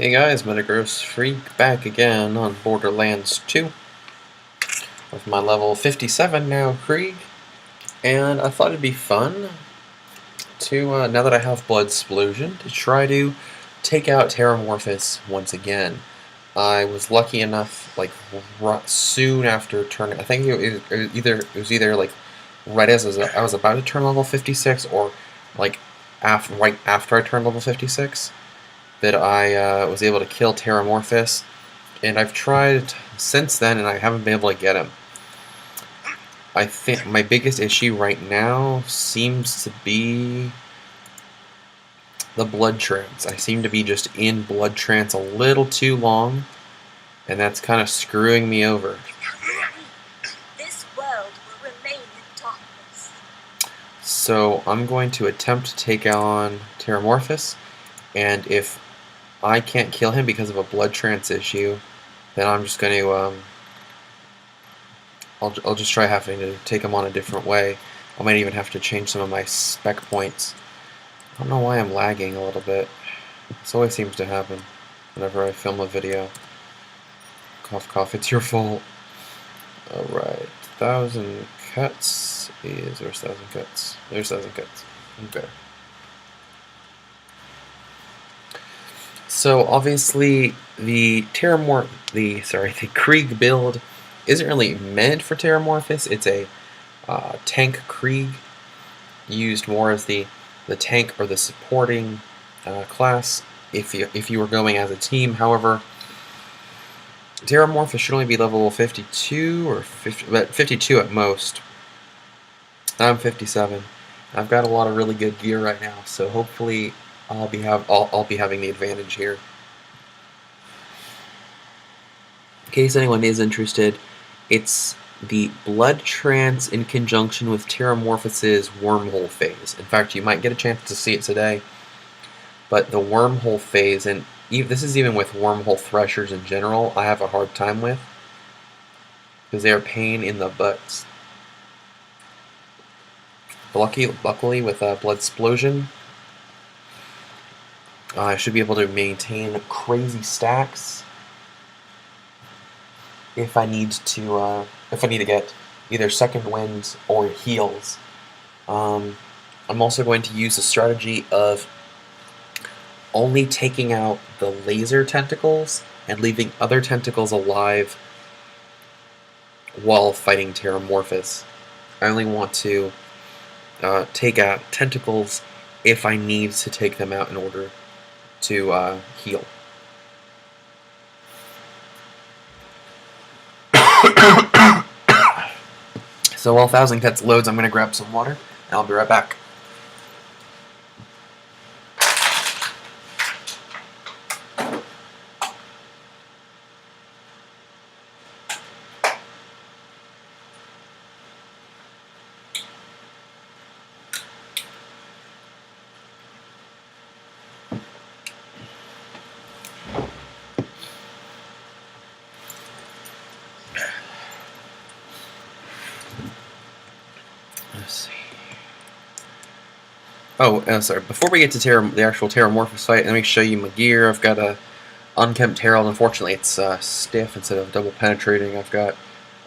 Hey guys, Metagross Freak back again on Borderlands 2 with my level 57 now, Krieg. And I thought it'd be fun to, now that I have Blood Splosion, to try to take out Terramorphous once again. I was lucky enough, like, soon after turning, I think it was either like right as I was about to turn level 56 or like right after I turned level 56. That I was able to kill Terramorphous, and I've tried since then, and I haven't been able to get him. I think my biggest issue right now seems to be the blood trance. I seem to be just in blood trance a little too long, and that's kind of screwing me over. This world will remain in darkness. So I'm going to attempt to take on Terramorphous, and if I can't kill him because of a blood trance issue, then I'm just going to, I'll just try having to take him on a different way. I might even have to change some of my spec points. I don't know why I'm lagging a little bit. This always seems to happen whenever I film a video. Cough, cough, it's your fault. Alright, 1,000 cuts is, where's 1,000 cuts? There's 1,000 cuts. Okay. So obviously the Krieg build isn't really meant for Terramorphous. It's a tank Krieg, used more as the tank or the supporting class if you were going as a team. However, Terramorphous should only be level 52 or 52 at most. I'm 57. I've got a lot of really good gear right now, so hopefully I'll be having the advantage here. In case anyone is interested, it's the blood trance in conjunction with Terramorphous's wormhole phase. In fact, you might get a chance to see it today, but the wormhole phase, and this is even with wormhole threshers in general, I have a hard time with, because they are pain in the butts. Luckily with Blood Splosion, I should be able to maintain crazy stacks if I need to get either second winds or heals. I'm also going to use the strategy of only taking out the laser tentacles and leaving other tentacles alive while fighting Terramorphous. I only want to take out tentacles if I need to take them out in order to heal. So while 1,000 cuts loads, I'm going to grab some water, and I'll be right back. Let's see. Oh, sorry. Before we get to the actual Terramorphous fight, let me show you my gear. I've got a unkempt Herald. Unfortunately, it's stiff instead of double penetrating. I've got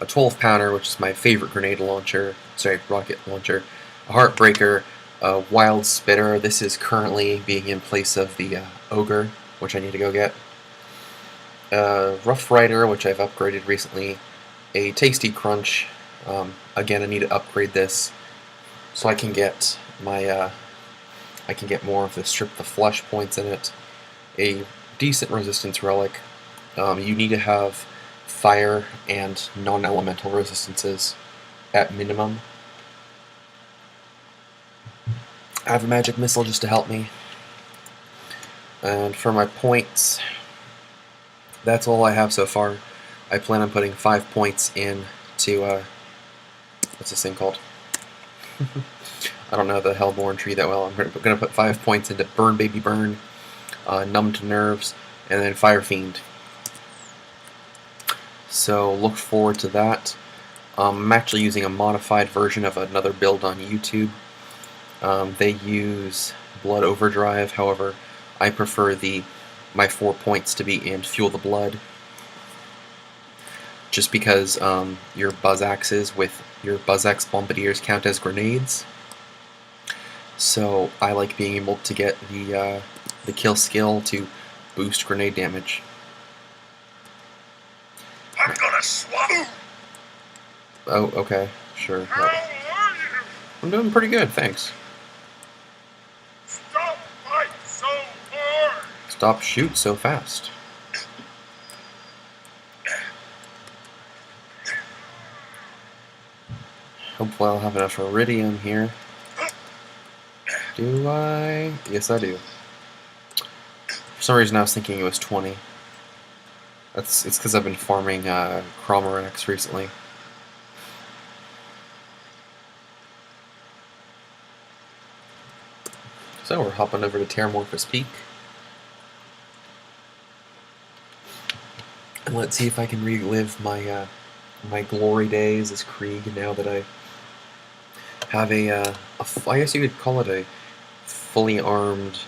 a 12-pounder, which is my favorite grenade launcher. Sorry, rocket launcher. A Heartbreaker, a Wild Spitter. This is currently being in place of the Ogre, which I need to go get. Rough Rider, which I've upgraded recently. A Tasty Crunch. Again, I need to upgrade this so I can get my more of the Strip the Flesh points in it. A decent resistance relic. You need to have fire and non-elemental resistances at minimum. I have a magic missile just to help me. And for my points, that's all I have so far. I plan on putting 5 points in to what's this thing called? I don't know the Hellborn tree that well. I'm going to put 5 points into Burn Baby Burn, Numb to Nerves, and then Fire Fiend. So look forward to that. I'm actually using a modified version of another build on YouTube. They use Blood Overdrive, however, I prefer the my 4 points to be and Fuel the Blood. Just because your Buzz Axes with your Buzz Axe Bombardiers count as grenades. So I like being able to get the kill skill to boost grenade damage. I'm gonna swallow. Oh, okay, sure. How are you? I'm doing pretty good, thanks. Stop fight so hard. Stop shoot so fast. Hopefully I'll have enough iridium here. Do I? Yes, I do. For some reason I was thinking it was 20. It's because I've been farming Chromarax recently. So we're hopping over to Terramorphous Peak. And let's see if I can relive my my glory days as Krieg now that I have I guess you could call it a fully armed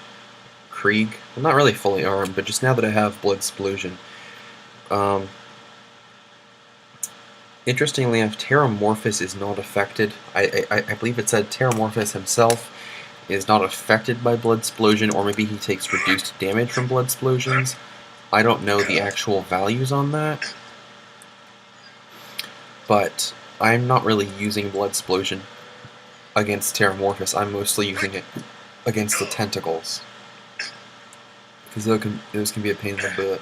Krieg. Well, not really fully armed, but just now that I have Blood Splosion. Interestingly enough, Terramorphous is not affected. I believe it said Terramorphous himself is not affected by Blood Splosion, or maybe he takes reduced damage from Blood Splosions. I don't know the actual values on that. But I'm not really using Blood Splosion against Terramorphous. I'm mostly using it against the tentacles. Because those can be a pain in the butt.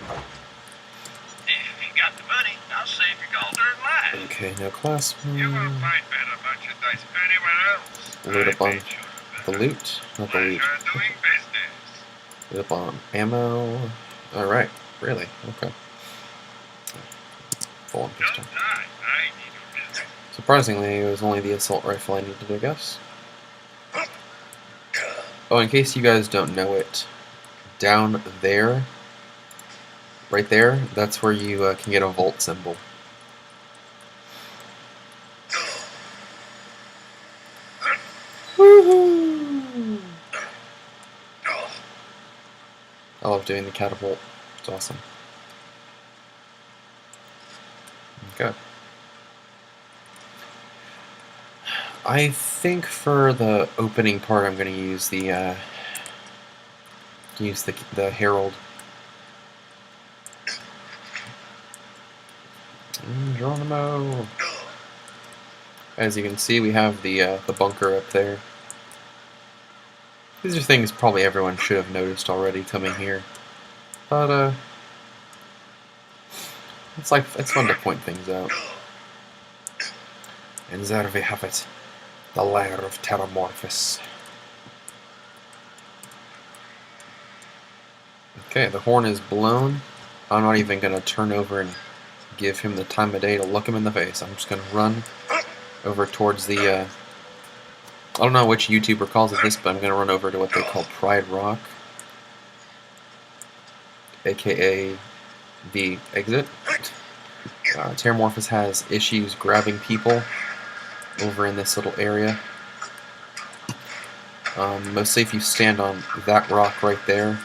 If you got the money, I'll save your gold-earned life. Okay, now class. You won't find better merchandise anywhere else. Load up I on bet you the better. loot, not the loot. Pleasure doing business. Load up on ammo. Alright, really? Okay. Full on Don't pistol. die. I need your business. Surprisingly, it was only the assault rifle I needed, I guess. Oh, in case you guys don't know it, down there, right there, that's where you can get a volt symbol. Woohoo! I love doing the catapult. It's awesome. Okay. I think for the opening part, I'm going to use the Herald. Geronimo. As you can see, we have the bunker up there. These are things probably everyone should have noticed already coming here, but it's fun to point things out. And there we have it, the lair of Terramorphous. Okay, the horn is blown. I'm not even going to turn over and give him the time of day to look him in the face. I'm just going to run over towards the, I don't know which YouTuber calls it this, but I'm going to run over to what they call Pride Rock, aka the exit. Terramorphous has issues grabbing people over in this little area. Mostly if you stand on that rock right there,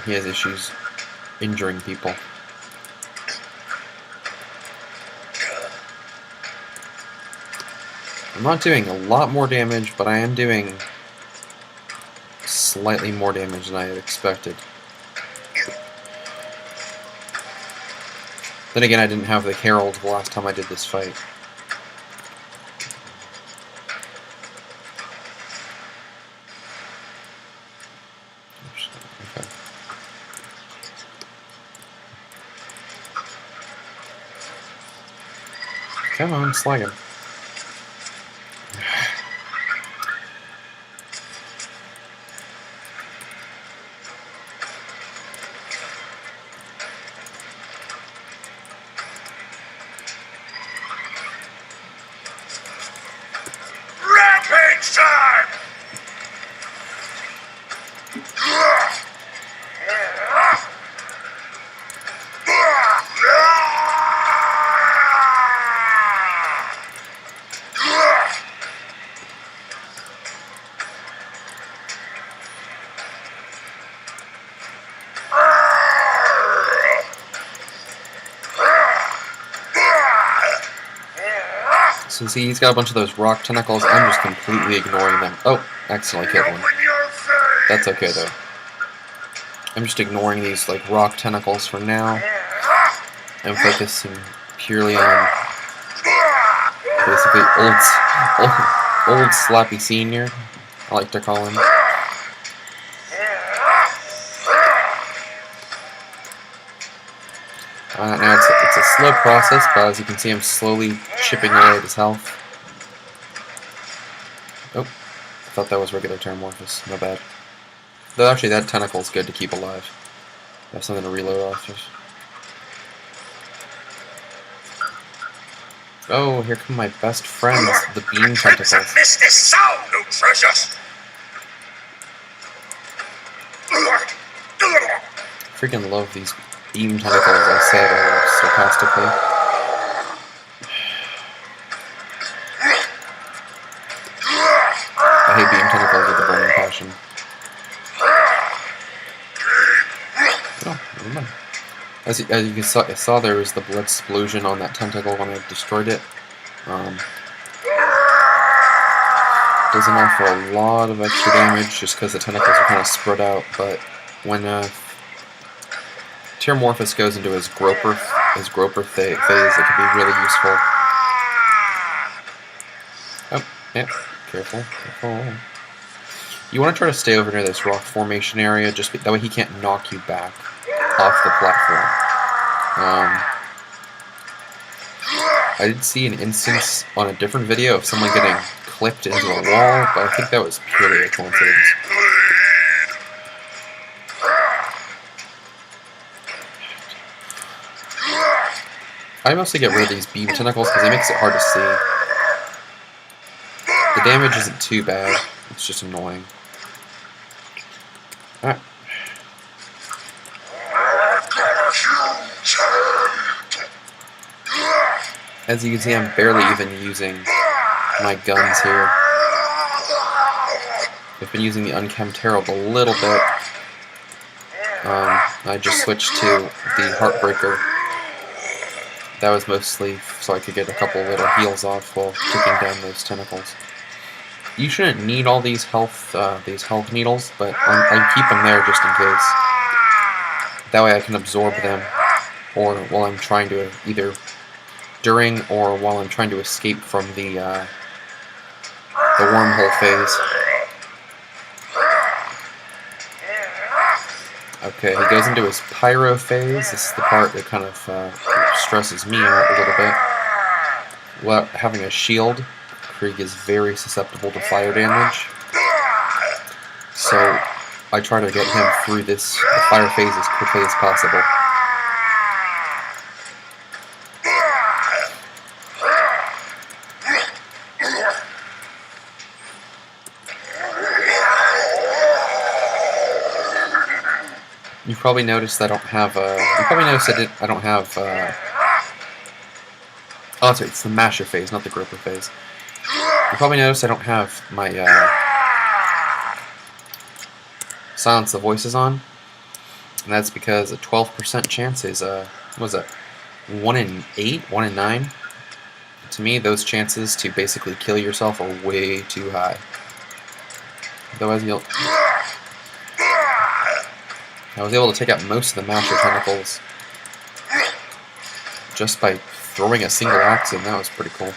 he has issues injuring people. I'm not doing a lot more damage, but I am doing slightly more damage than I had expected. Then again, I didn't have the Herald the last time I did this fight. Okay. Come on, slag him. Rampage time! So you see, he's got a bunch of those rock tentacles. I'm just completely ignoring them. Oh, accidentally killed one. That's okay though. I'm just ignoring these like rock tentacles for now. I'm focusing purely on basically old Slappy Senior, I like to call him. Now it's a slow process, but as you can see, I'm slowly chipping away at his health. Oh, I thought that was regular Terramorphous. My bad. Though actually, that tentacle's good to keep alive. I have something to reload off of. Oh, here come my best friends, the beam tentacles. Freaking love these beam tentacles, I said sarcastically. I hate beam tentacles with a burning passion. Oh, never mind. As you saw, there was the blood explosion on that tentacle when I destroyed it. Doesn't offer a lot of extra damage just because the tentacles are kind of spread out, but when Terramorphous goes into his groper phase, it can be really useful. Oh, yeah, careful. You want to try to stay over near this rock formation area, just that way he can't knock you back off the platform. I did see an instance on a different video of someone getting clipped into a wall, but I think that was purely a coincidence. I mostly get rid of these beam tentacles because it makes it hard to see. The damage isn't too bad, it's just annoying. Alright. As you can see, I'm barely even using my guns here. I've been using the Unkempt Herald a little bit. I just switched to the Heartbreaker. That was mostly so I could get a couple little heals off while taking down those tentacles. You shouldn't need all these health needles, but I keep them there just in case. That way I can absorb them, or while I'm trying to either during or while I'm trying to escape from the wormhole phase. Okay, he goes into his pyro phase. This is the part that kind of stresses me out a little bit. Well, having a shield, Krieg is very susceptible to fire damage. So I try to get him through the fire phase as quickly as possible. You probably noticed I don't have you probably noticed I don't have oh, that's right, it's the masher phase, not the groper phase. You probably noticed I don't have my silence the voices on, and that's because a 12% chance is what was that? 1 in 8, 1 in 9. To me, those chances to basically kill yourself are way too high. Otherwise, I was able to take out most of the masher tentacles just by throwing a single axe in. That was pretty cool.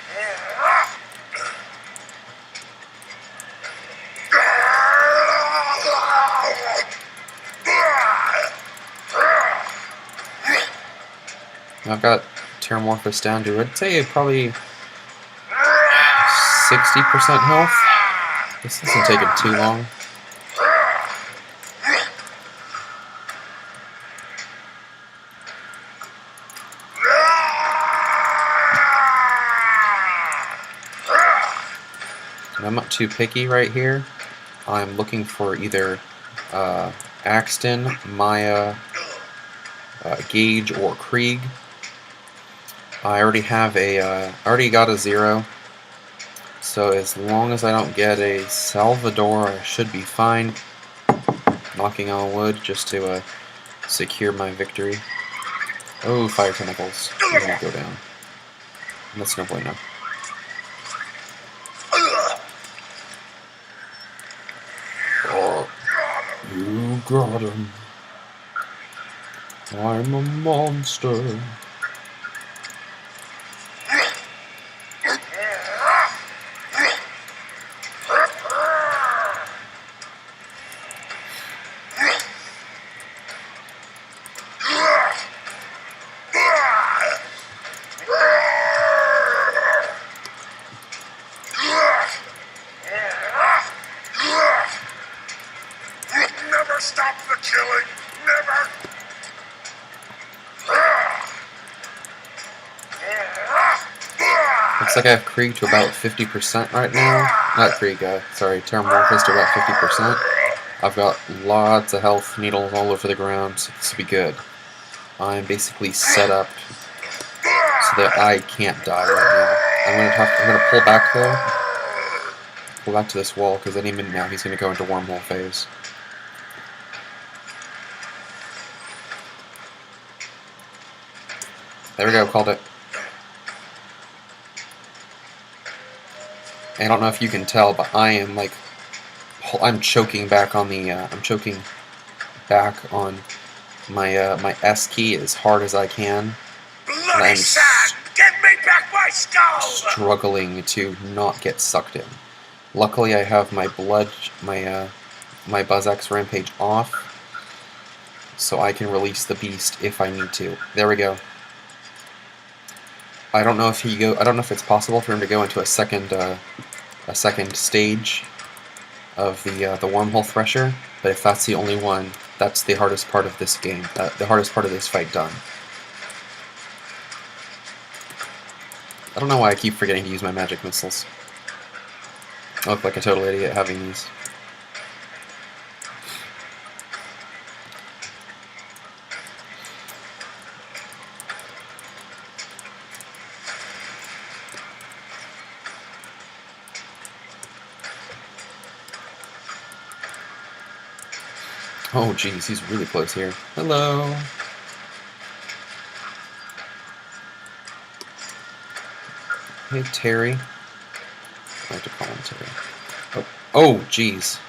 I've got Terramorphous down to, I'd say, probably 60% health. This isn't taking too long. I'm not too picky right here. I'm looking for either Axton, Maya, Gage, or Krieg. I already have I already got a 0. So as long as I don't get a Salvador, I should be fine. Knocking on wood just to secure my victory. Oh, fire tentacles. They're gonna go down. That's no bueno. got him. I'm a monster. Never stop the killing! Never! Looks like I have Krieg to about 50% right now. Not Krieg, sorry, Terramorphous to about 50%. I've got lots of health needles all over the ground, so this will be good. I'm basically set up so that I can't die right now. I'm gonna pull back though. Pull back to this wall, because any minute now he's gonna go into wormhole phase. There we go, called it. I don't know if you can tell, but I am like, I'm choking back on the, I'm choking back on my my S key as hard as I can. And I'm Give me back my skull! struggling to not get sucked in. Luckily, I have my my BuzzX Rampage off, so I can release the beast if I need to. There we go. I don't know if it's possible for him to go into a second stage of the wormhole thresher. But if that's the only one, that's the hardest part of this game. The hardest part of this fight done. I don't know why I keep forgetting to use my magic missiles. I look like a total idiot having these. Oh jeez, he's really close here. Hello. Hey Terry. I like to call him Terry. Oh jeez.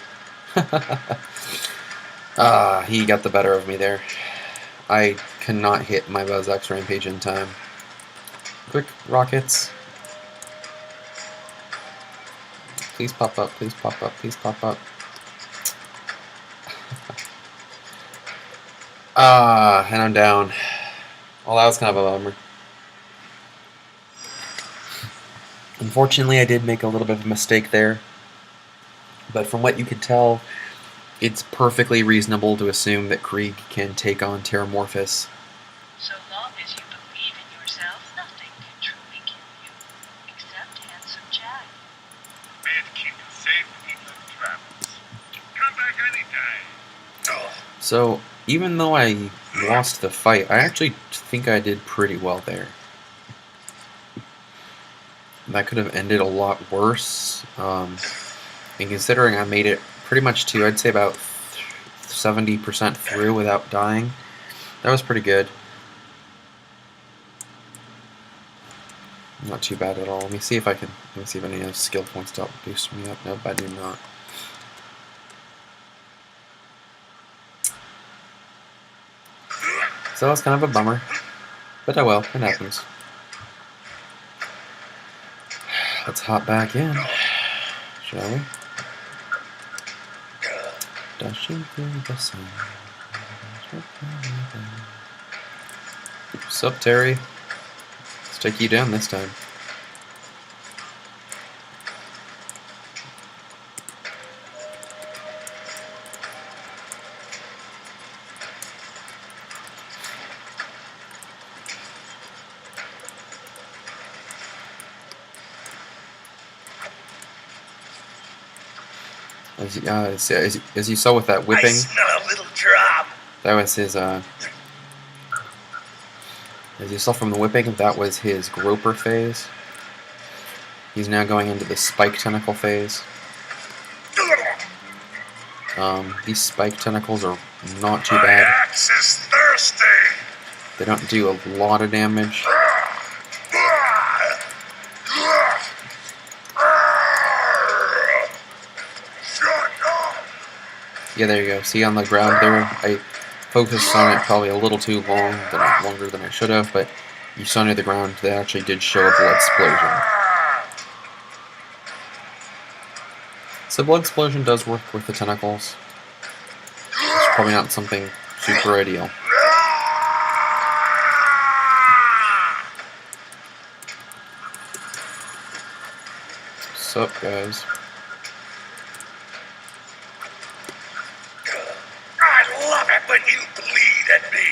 He got the better of me there. I cannot hit my BuzzX Rampage in time. Quick rockets. Please pop up, please pop up, please pop up. And I'm down. Well, that was kind of a bummer. Unfortunately, I did make a little bit of a mistake there. But from what you could tell, it's perfectly reasonable to assume that Krieg can take on Terramorphous. So long as you believe in yourself, nothing can truly kill you, except handsome Jack. May it keep you safe in the travels. Come back anytime. So, even though I lost the fight, I actually think I did pretty well there. That could have ended a lot worse. And considering I made it pretty much to, I'd say about 70% through without dying, that was pretty good. Not too bad at all. Let me see if I have any skill points to help boost me up. Nope, I do not. So that's kind of a bummer, but oh well, it happens. Let's hop back in, shall we? Dashing through the sun. What's up, Terry? Let's take you down this time. As you saw with that whipping, I smell a little drop. that was his, as you saw from the whipping, that was his groper phase. He's now going into the spike tentacle phase. These spike tentacles are not too My bad. axe is thirsty. They don't do a lot of damage. Shut up. Yeah, there you go. See on the ground there? I focused on it probably a little too longer than I should have, but you saw near the ground they actually did show a blood explosion. So blood explosion does work with the tentacles. It's probably not something super ideal. Sup, guys? I love it when you bleed at me.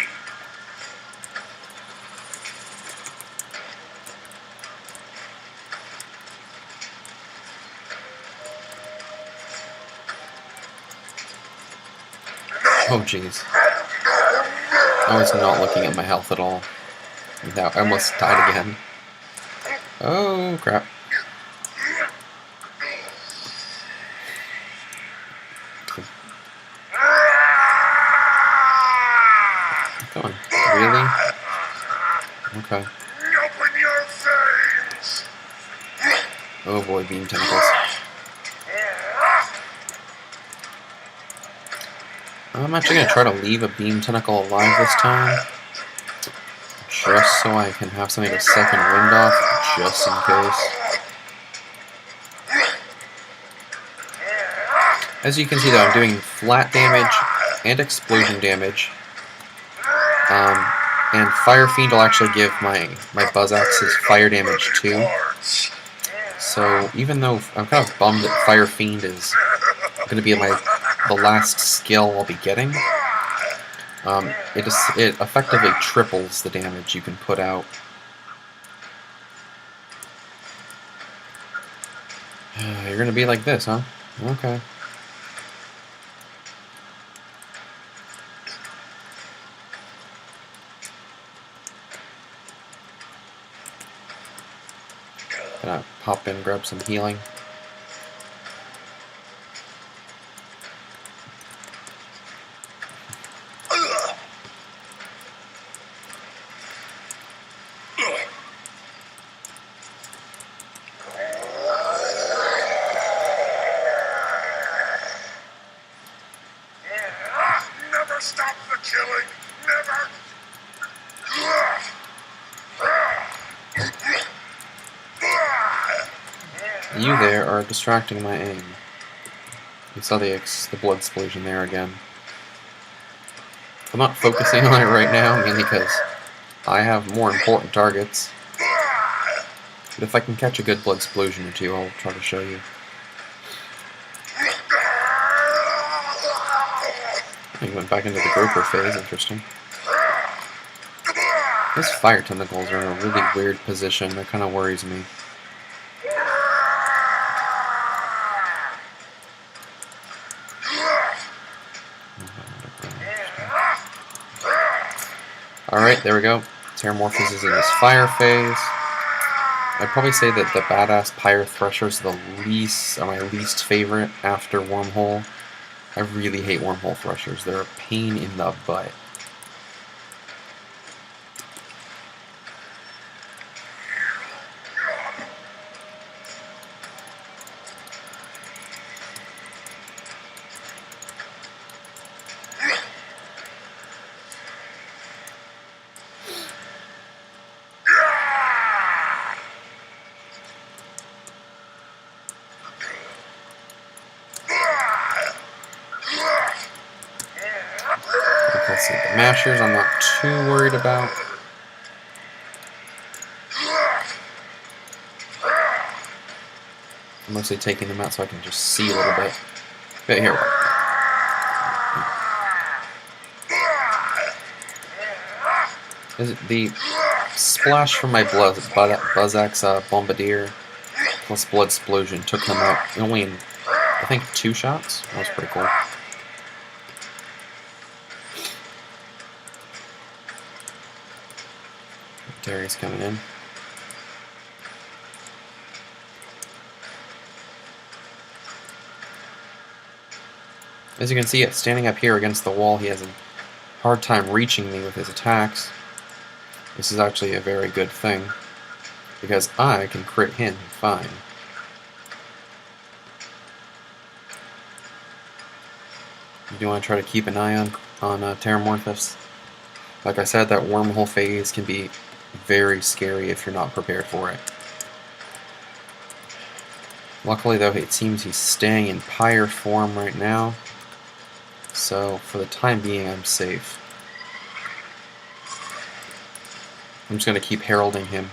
Oh, jeez. I was not looking at my health at all. I almost died again. Oh, crap. Come on. Really? Okay. Open your veins. Oh boy, beam tentacles. I'm actually going to try to leave a beam tentacle alive this time. Just so I can have something to second wind off, just in case. As you can see though, I'm doing flat damage and explosion damage. And Fire Fiend will actually give my Buzz Axe's fire damage too. So even though I'm kind of bummed that Fire Fiend is going to be the last skill I'll be getting, it effectively triples the damage you can put out. You're going to be like this, huh? Okay. Gonna pop in, grab some healing. Never stop the killing. Never. You there are distracting my aim. You saw the blood explosion there again. I'm not focusing on it right now, mainly because I have more important targets. But if I can catch a good blood explosion or two, I'll try to show you. He went back into the grouper phase, interesting. These fire tentacles are in a really weird position, that kind of worries me. Alright, there we go. Terramorphous is in his fire phase. I'd probably say that the badass Pyre Threshers are my least favorite after Wormhole. I really hate Wormhole Threshers. They're a pain in the butt. Let's see, the mashers I'm not too worried about. I'm mostly taking them out so I can just see a little bit. But here we go. The splash from my Buzz Axe Bombardier plus Blood Explosion took them out only in, I think, 2 shots. That was pretty cool. Darius coming in. As you can see, standing up here against the wall, he has a hard time reaching me with his attacks. This is actually a very good thing, because I can crit him fine. You do want to try to keep an eye on Terramorphous. Like I said, that wormhole phase can be very scary if you're not prepared for it. Luckily, though, it seems he's staying in pyre form right now, so for the time being, I'm safe. I'm just going to keep heralding him.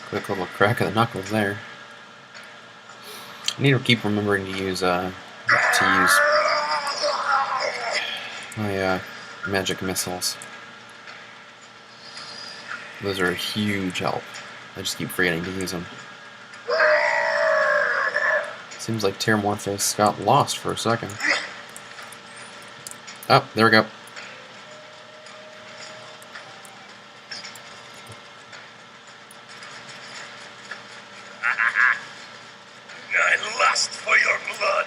Quick little crack of the knuckles there. I need to keep remembering to use my magic missiles. Those are a huge help. I just keep forgetting to use them. Seems like Terramorphous got lost for a second. Oh, there we go. I lust for your blood.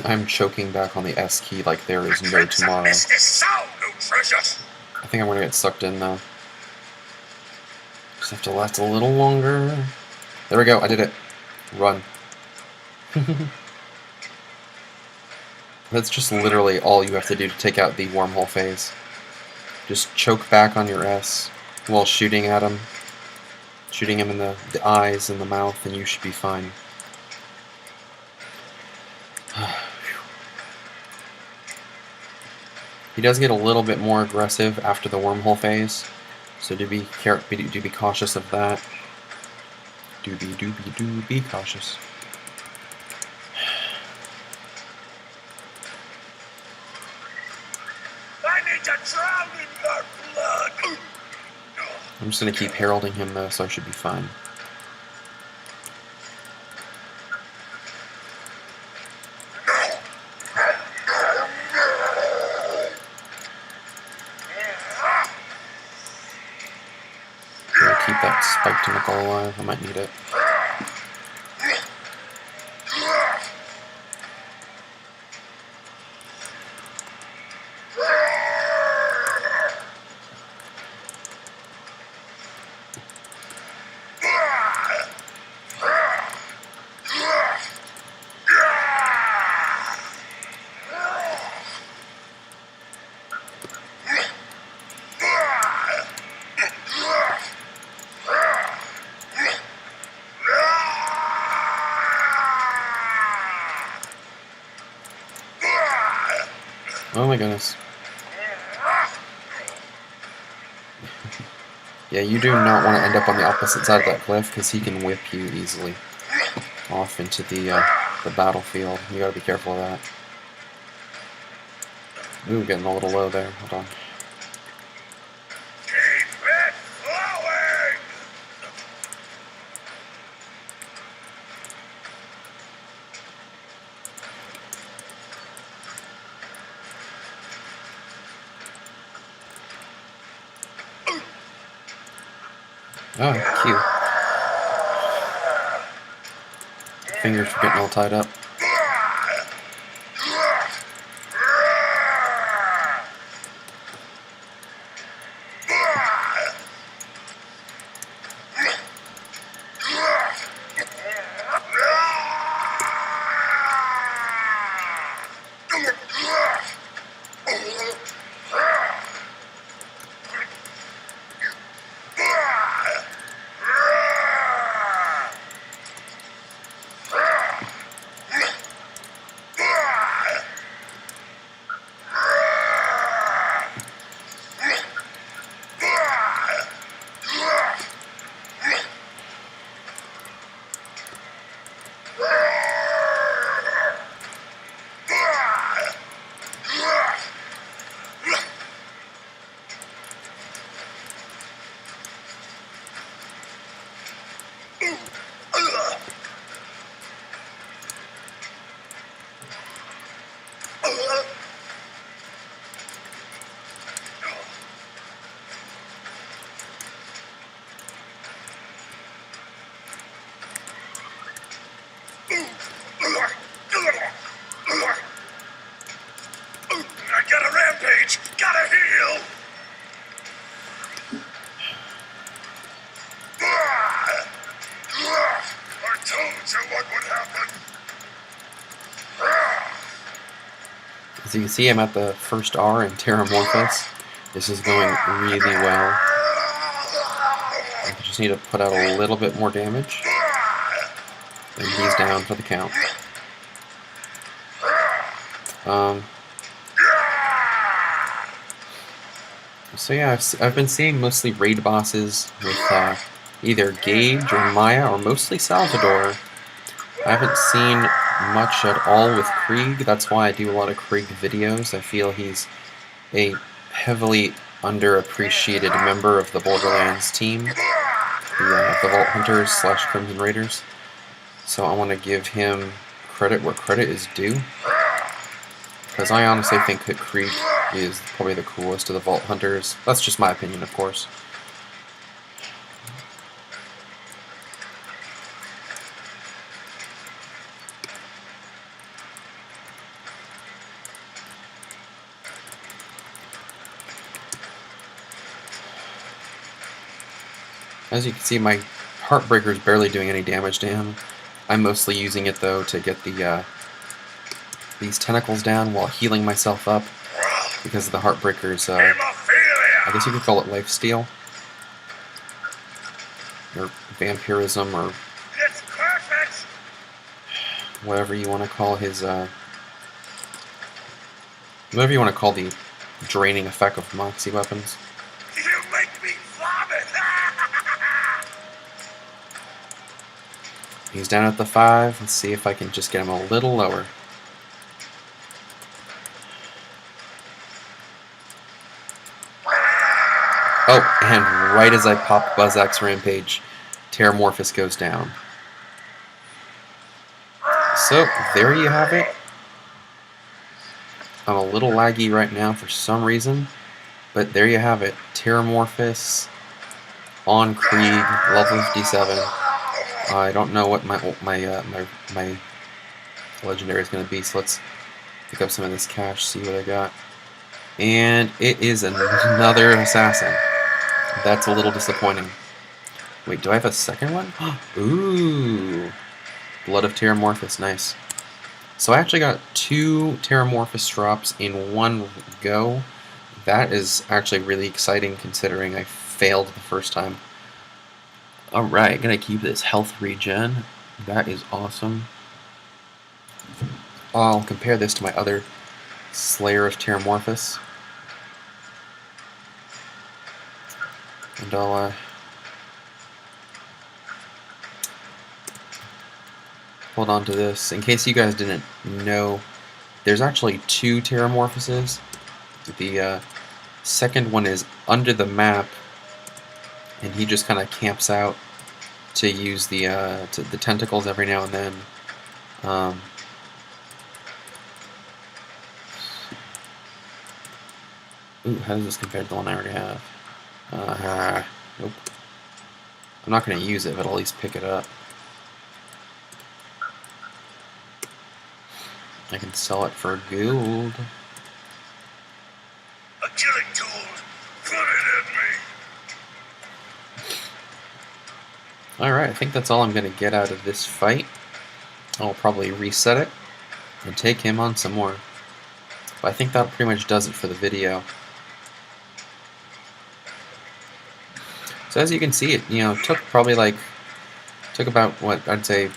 I'm choking back on the S key like there is no tomorrow. I think I'm gonna get sucked in though. Just have to last a little longer. There we go, I did it. Run. That's just literally all you have to do to take out the wormhole phase. Just choke back on your S while shooting at him. Shooting him in the eyes and the mouth, and you should be fine. He does get a little bit more aggressive after the wormhole phase, so do be cautious of that. Do be cautious. I need to drown in your blood. I'm just gonna keep heralding him though, so I should be fine. Keep that spiked knuckle alive. I might need it. Oh my goodness. Yeah, you do not want to end up on the opposite side of that cliff, because he can whip you easily off into the battlefield. You gotta be careful of that. Ooh, getting a little low there. Hold on. Keep it flowing. Oh, cute. Fingers are getting all tied up. I got a rampage. Gotta heal. I told you what would happen. As you can see, I'm at the first R in Terramorphous. This is going really well. I just need to put out a little bit more damage. And he's down for the count. So yeah, I've been seeing mostly raid bosses with either Gage or Maya or mostly Salvador. I haven't seen much at all with Krieg. That's why I do a lot of Krieg videos. I feel he's a heavily underappreciated member of the Borderlands team, the Vault Hunters / Crimson Raiders. So I want to give him credit where credit is due, because I honestly think that Krieg is probably the coolest of the Vault Hunters. That's just my opinion, of course. As you can see, my Heartbreaker is barely doing any damage to him. I'm mostly using it, though, to get the these tentacles down while healing myself up, because of the Heartbreaker's, I guess you could call it lifesteal, or vampirism, or whatever you want to call his, whatever you want to call the draining effect of Moxie weapons. You make me vomit. He's down at the 5. Let's see if I can just get him a little lower. Oh, and right as I pop Buzzak's Rampage, Terramorphous goes down. So, there you have it. I'm a little laggy right now for some reason, but there you have it. Terramorphous on Krieg, level 57. I don't know what my legendary is going to be, so let's pick up some of this cash, see what I got. And it is another assassin. That's a little disappointing. Wait, do I have a second one? Ooh! Blood of Terramorphous, nice. So I actually got 2 Terramorphous drops in one go. That is actually really exciting considering I failed the first time. Alright, gonna keep this health regen. That is awesome. I'll compare this to my other Slayer of Terramorphous. And I'll hold on to this. In case you guys didn't know, there's actually 2 Terramorphouses. The second one is under the map, and he just kind of camps out to use the tentacles every now and then. Ooh, how does this compare to the one I already have? Nope. I'm not going to use it, but I'll at least pick it up. I can sell it for gold. A killing tool. Put it in me. Alright, I think that's all I'm going to get out of this fight. I'll probably reset it and take him on some more. But I think that pretty much does it for the video. So as you can see, it took about what I'd say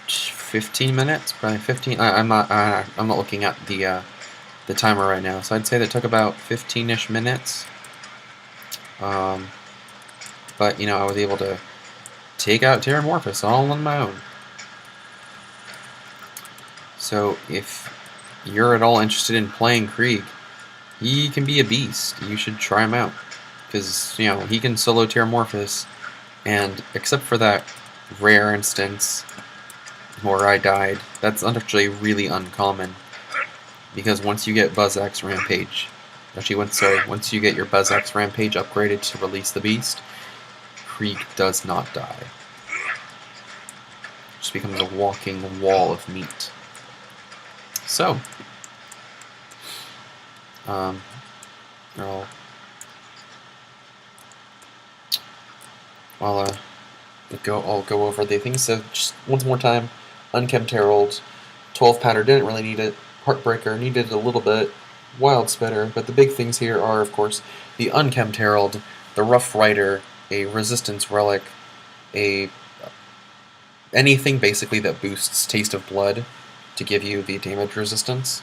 15 minutes, probably 15. I'm not looking at the timer right now, so I'd say that took about 15-ish minutes. But I was able to take out Terramorphous all on my own. So if you're at all interested in playing Krieg, he can be a beast. You should try him out. Because, he can solo Terramorphous, and except for that rare instance where I died, that's actually really uncommon. Because once you get Buzzak's Rampage, once you get your Buzzak's Rampage upgraded to release the beast, Krieg does not die. Just becomes a walking wall of meat. So, I'll I'll go over the things. So just once more time, Unkempt Herald, 12 Pounder, didn't really need it. Heartbreaker, needed it a little bit. Wild Spitter, but the big things here are, of course, the Unkempt Herald, the Rough Rider, a Resistance Relic, anything basically that boosts Taste of Blood to give you the damage resistance.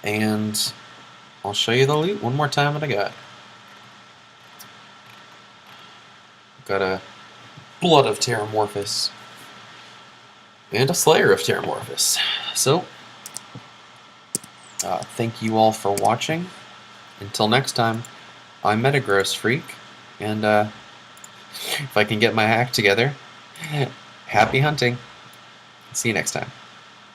And I'll show you the loot one more time what I got. Got a Blood of Terramorphous and a Slayer of Terramorphous. So, thank you all for watching. Until next time, I'm Metagross Freak, and if I can get my act together, happy hunting. See you next time.